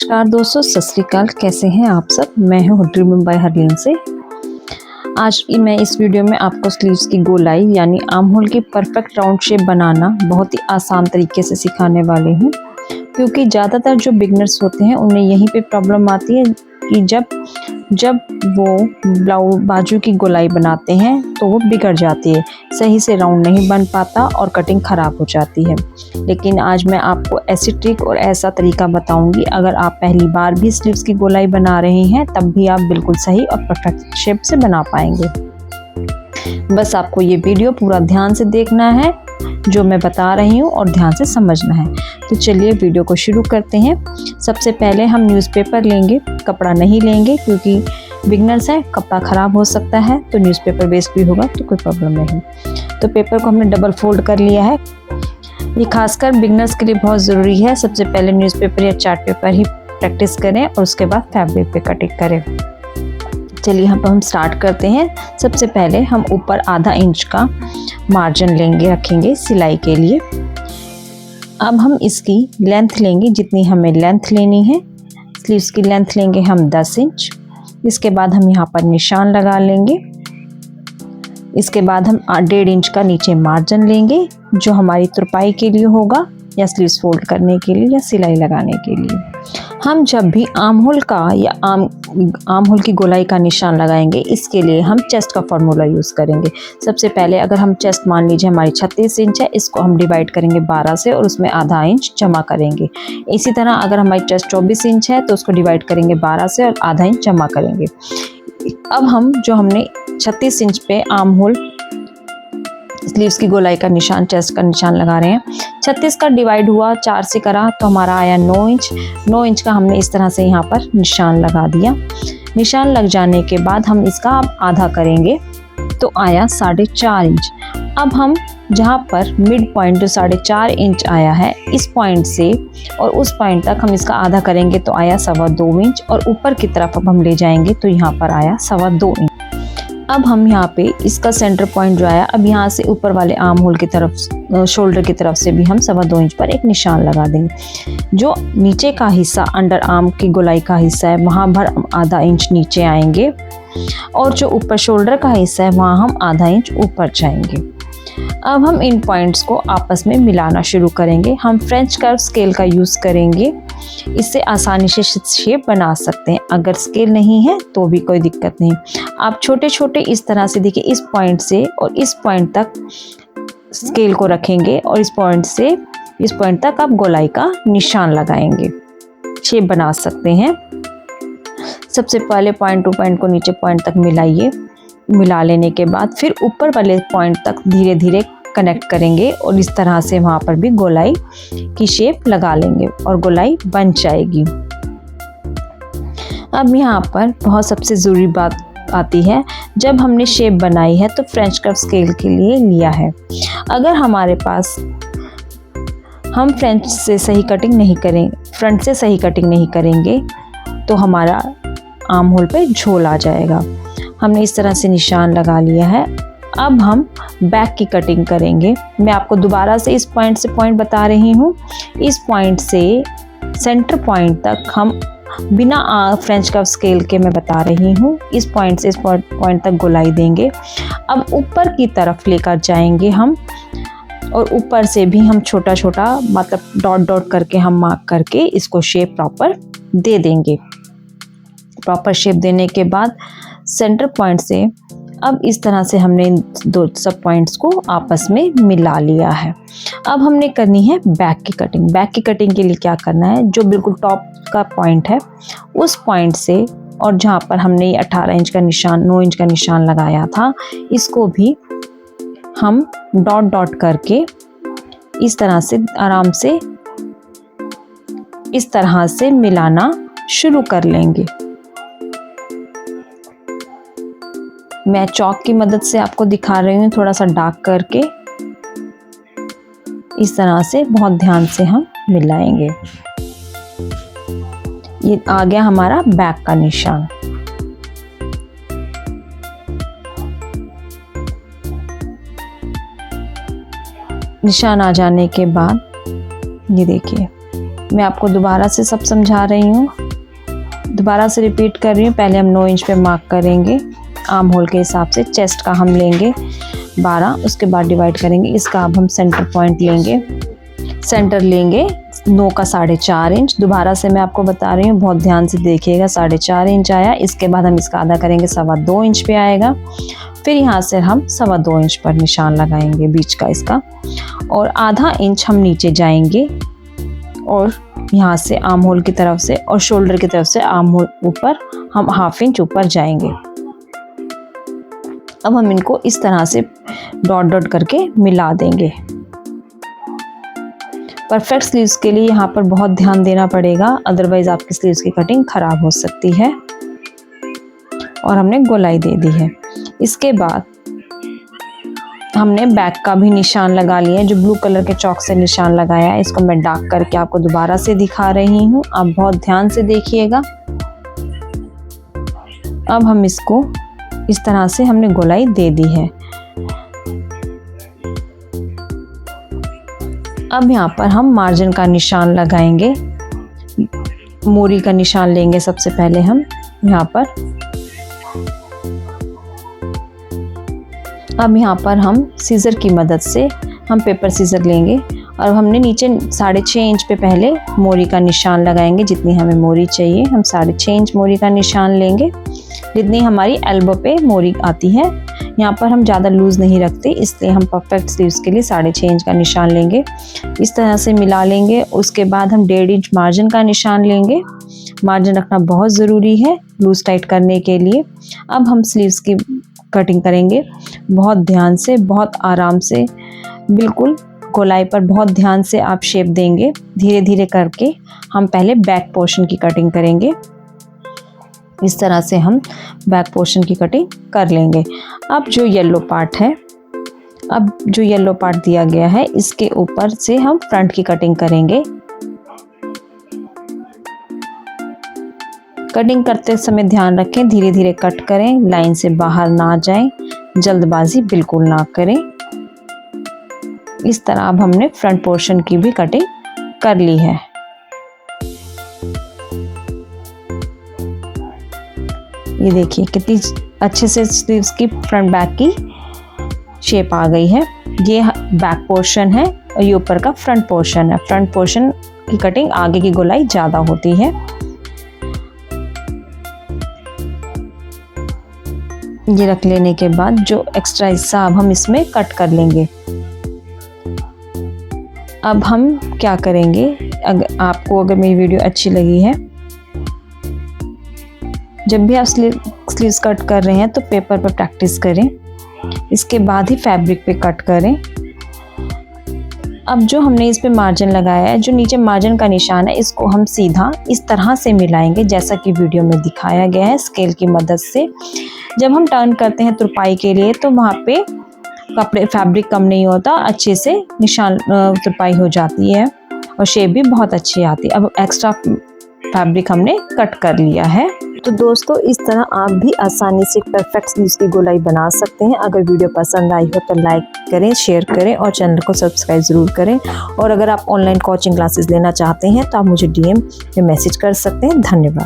नमस्कार दोस्तों, सत श्री अकाल। कैसे हैं आप सब? मैं हूं ड्रीम बाय हरलीन से। आज मैं इस वीडियो में आपको स्लीव्स की गोलाई यानी आर्म होल की परफेक्ट राउंड शेप बनाना बहुत ही आसान तरीके से सिखाने वाली हूं, क्योंकि ज़्यादातर जो बिगनर्स होते हैं उन्हें यहीं पे प्रॉब्लम आती है कि जब वो बाजू की गोलाई बनाते हैं तो वो बिगड़ जाती है, सही से राउंड नहीं बन पाता और कटिंग ख़राब हो जाती है। लेकिन आज मैं आपको ऐसी ट्रिक और ऐसा तरीका बताऊंगी, अगर आप पहली बार भी स्लीव्स की गोलाई बना रहे हैं तब भी आप बिल्कुल सही और परफेक्ट शेप से बना पाएंगे। बस आपको ये वीडियो पूरा ध्यान से देखना है, जो मैं बता रही हूँ, और ध्यान से समझना है। तो चलिए वीडियो को शुरू करते हैं। सबसे पहले हम न्यूज़पेपर लेंगे, कपड़ा नहीं लेंगे क्योंकि बिगनर्स है, कपड़ा ख़राब हो सकता है, तो न्यूज़पेपर वेस्ट भी होगा तो कोई प्रॉब्लम नहीं। तो पेपर को हमने डबल फोल्ड कर लिया है। ये खासकर बिगनर्स के लिए बहुत ज़रूरी है। सबसे पहले न्यूज़पेपर या चार्ट पेपर ही प्रैक्टिस करें और उसके बाद फैब्रिक पे कटिंग करें। चलिए हम स्टार्ट करते हैं। सबसे पहले हम ऊपर आधा इंच का मार्जिन रखेंगे सिलाई के लिए। अब हम इसकी लेंथ लेंगे, जितनी हमें लेंथ लेनी है। स्लीव्स की लेंथ लेंगे हम 10 इंच। इसके बाद हम यहाँ पर निशान लगा लेंगे। इसके बाद हम 1.5 इंच का नीचे मार्जिन लेंगे, जो हमारी तुरपाई के लिए होगा या स्लीव्स फोल्ड करने के लिए या सिलाई लगाने के लिए। हम जब भी आर्म होल का या आर्म होल की गोलाई का निशान लगाएंगे, इसके लिए हम चेस्ट का फॉर्मूला यूज़ करेंगे। सबसे पहले अगर हम चेस्ट मान लीजिए हमारी 36 इंच है, इसको हम डिवाइड करेंगे 12 से और उसमें आधा इंच जमा करेंगे। इसी तरह अगर हमारी चेस्ट 24 इंच है तो उसको डिवाइड करेंगे 12 से और आधा इंच जमा करेंगे। अब हमने 36 इंच पे आर्म होल स्लीव्स की गोलाई का निशान, चेस्ट का निशान लगा रहे हैं। 36 का डिवाइड हुआ 4 से करा तो हमारा आया 9 इंच। 9 इंच का हमने इस तरह से यहाँ पर निशान लगा दिया। निशान लग जाने के बाद हम इसका अब आधा करेंगे तो आया 4.5 इंच। अब हम जहाँ पर मिड पॉइंट जो 4.5 इंच आया है, इस पॉइंट से और उस पॉइंट तक हम इसका आधा करेंगे तो आया 2.25 इंच, और ऊपर की तरफ अब हम ले जाएंगे तो यहाँ पर आया 2.25 इंच। अब हम यहाँ पे इसका सेंटर पॉइंट जो आया, अब यहाँ से ऊपर वाले आर्म होल की तरफ, शोल्डर की तरफ से भी हम 2.25 इंच पर एक निशान लगा देंगे। जो नीचे का हिस्सा अंडर आर्म की गोलाई का हिस्सा है, वहाँ भर हम आधा इंच नीचे आएंगे, और जो ऊपर शोल्डर का हिस्सा है वहाँ हम आधा इंच ऊपर जाएंगे। अब हम इन पॉइंट्स को आपस में मिलाना शुरू करेंगे। हम फ्रेंच कर्व स्केल का यूज़ करेंगे, इससे आसानी से शेप बना सकते हैं। अगर स्केल नहीं है तो भी कोई दिक्कत नहीं। आप छोटे छोटे इस तरह से देखिए, इस पॉइंट से और इस पॉइंट तक स्केल को रखेंगे और इस पॉइंट से इस पॉइंट तक आप गोलाई का निशान लगाएंगे, शेप बना सकते हैं। सबसे पहले पॉइंट टू पॉइंट को नीचे पॉइंट तक मिलाइए। मिला लेने के बाद फिर ऊपर वाले पॉइंट तक धीरे धीरे कनेक्ट करेंगे और इस तरह से वहाँ पर भी गोलाई की शेप लगा लेंगे और गोलाई बन जाएगी। अब यहाँ पर बहुत सबसे ज़रूरी बात आती है, जब हमने शेप बनाई है तो फ्रेंच कर्व स्केल के लिए लिया है। अगर हमारे पास हम फ्रेंच से सही कटिंग नहीं करेंगे, फ्रंट से सही कटिंग नहीं करेंगे तो हमारा आर्म होल पे झोल आ जाएगा। हमने इस तरह से निशान लगा लिया है। अब हम बैक की कटिंग करेंगे। मैं आपको दोबारा से इस पॉइंट से पॉइंट बता रही हूँ। इस पॉइंट से सेंटर पॉइंट तक हम बिना फ्रेंच कर्व स्केल के मैं बता रही हूँ, इस पॉइंट से इस पॉइंट तक गोलाई देंगे। अब ऊपर की तरफ लेकर जाएंगे हम, और ऊपर से भी हम छोटा छोटा मतलब डॉट डॉट करके हम मार्क करके इसको शेप प्रॉपर दे देंगे। प्रॉपर शेप देने के बाद सेंटर पॉइंट से अब इस तरह से हमने दो सब पॉइंट्स को आपस में मिला लिया है। अब हमने करनी है बैक की कटिंग। बैक की कटिंग के लिए क्या करना है, जो बिल्कुल टॉप का पॉइंट है उस पॉइंट से और जहाँ पर हमने 18 इंच का निशान 9 इंच का निशान लगाया था, इसको भी हम डॉट डॉट करके इस तरह से आराम से इस तरह से मिलाना शुरू कर लेंगे। मैं चॉक की मदद से आपको दिखा रही हूँ, थोड़ा सा डार्क करके इस तरह से बहुत ध्यान से हम मिलाएंगे। ये आ गया हमारा बैक का निशान। निशान आ जाने के बाद ये देखिए मैं आपको दोबारा से सब समझा रही हूँ, दोबारा से रिपीट कर रही हूँ। पहले हम 9 इंच पे मार्क करेंगे आर्म होल के हिसाब से। चेस्ट का हम लेंगे 12, उसके बाद डिवाइड करेंगे। इसका अब हम सेंटर पॉइंट लेंगे, सेंटर लेंगे 9 का 4.5 इंच। दोबारा से मैं आपको बता रही हूँ, बहुत ध्यान से देखिएगा। 4.5 इंच आया, इसके बाद हम इसका आधा करेंगे, 2.25 इंच पे आएगा। फिर यहाँ से हम 2.25 इंच पर निशान लगाएंगे बीच का इसका, और आधा इंच हम नीचे जाएंगे और यहाँ से आर्म होल की तरफ से और शोल्डर की तरफ से आर्म होल ऊपर हम 1/2 इंच ऊपर जाएंगे। अब हम इनको इस तरह से डॉट डॉट करके मिला देंगे। परफेक्ट स्लीव्स के लिए यहाँ पर बहुत ध्यान देना पड़ेगा, अदरवाइज आपकी स्लीव्स की कटिंग खराब हो सकती है। और हमने गोलाई दे दी है। इसके बाद हमने बैक का भी निशान लगा लिया है, जो ब्लू कलर के चौक से निशान लगाया है। इसको मैं डार्क करके आपको दोबारा से दिखा रही हूँ, आप बहुत ध्यान से देखिएगा। अब हम इसको इस तरह से हमने गोलाई दे दी है। अब यहाँ पर हम मार्जिन का निशान लगाएंगे, मोरी का निशान लेंगे सबसे पहले हम यहाँ पर। अब यहाँ पर हम सीजर की मदद से हम पेपर सीजर लेंगे और हमने नीचे 6.5 इंच पे पहले मोरी का निशान लगाएंगे। जितनी हमें मोरी चाहिए हम 6.5 इंच मोरी का निशान लेंगे, जितनी हमारी एल्बो पे मोरी आती है। यहाँ पर हम ज़्यादा लूज़ नहीं रखते, इसलिए हम परफेक्ट स्लीव्स के लिए 6.5 इंच का निशान लेंगे। इस तरह से मिला लेंगे। उसके बाद हम 1.5 इंच मार्जिन का निशान लेंगे। मार्जिन रखना बहुत ज़रूरी है लूज़ टाइट करने के लिए। अब हम स्लीव्स की कटिंग करेंगे, बहुत ध्यान से, बहुत आराम से, बिल्कुल गोलाई पर बहुत ध्यान से आप शेप देंगे। धीरे धीरे करके हम पहले बैक पोर्शन की कटिंग करेंगे। इस तरह से हम बैक पोर्शन की कटिंग कर लेंगे। अब जो येलो पार्ट है, अब जो येलो पार्ट दिया गया है, इसके ऊपर से हम फ्रंट की कटिंग करेंगे। कटिंग करते समय ध्यान रखें, धीरे धीरे कट करें, लाइन से बाहर ना जाएं, जल्दबाजी बिल्कुल ना करें। इस तरह अब हमने फ्रंट पोर्शन की भी कटिंग कर ली है। ये देखिए कितनी अच्छे से स्लीव्स की फ्रंट बैक की शेप आ गई है। ये बैक पोर्शन है और ये ऊपर का फ्रंट पोर्शन है। फ्रंट पोर्शन की कटिंग आगे की गोलाई ज़्यादा होती है। ये रख लेने के बाद जो एक्स्ट्रा हिस्सा अब हम इसमें कट कर लेंगे। अब हम क्या करेंगे, अगर मेरी वीडियो अच्छी लगी है, जब भी आप स्लीव्स कट कर रहे हैं तो पेपर पर प्रैक्टिस करें, इसके बाद ही फैब्रिक पे कट करें। अब जो हमने इस पे मार्जिन लगाया है, जो नीचे मार्जिन का निशान है, इसको हम सीधा इस तरह से मिलाएंगे जैसा कि वीडियो में दिखाया गया है स्केल की मदद से। जब हम टर्न करते हैं तुरपाई के लिए तो वहाँ पे कपड़े फैब्रिक कम नहीं होता, अच्छे से निशान तुरपाई हो जाती है और शेप भी बहुत अच्छी आती है। अब एक्स्ट्रा फैब्रिक हमने कट कर लिया है। तो दोस्तों, इस तरह आप भी आसानी से परफेक्ट स्लीव्स की गोलाई बना सकते हैं। अगर वीडियो पसंद आई हो तो लाइक करें, शेयर करें और चैनल को सब्सक्राइब ज़रूर करें। और अगर आप ऑनलाइन कोचिंग क्लासेस लेना चाहते हैं तो आप मुझे DM में मैसेज कर सकते हैं। धन्यवाद।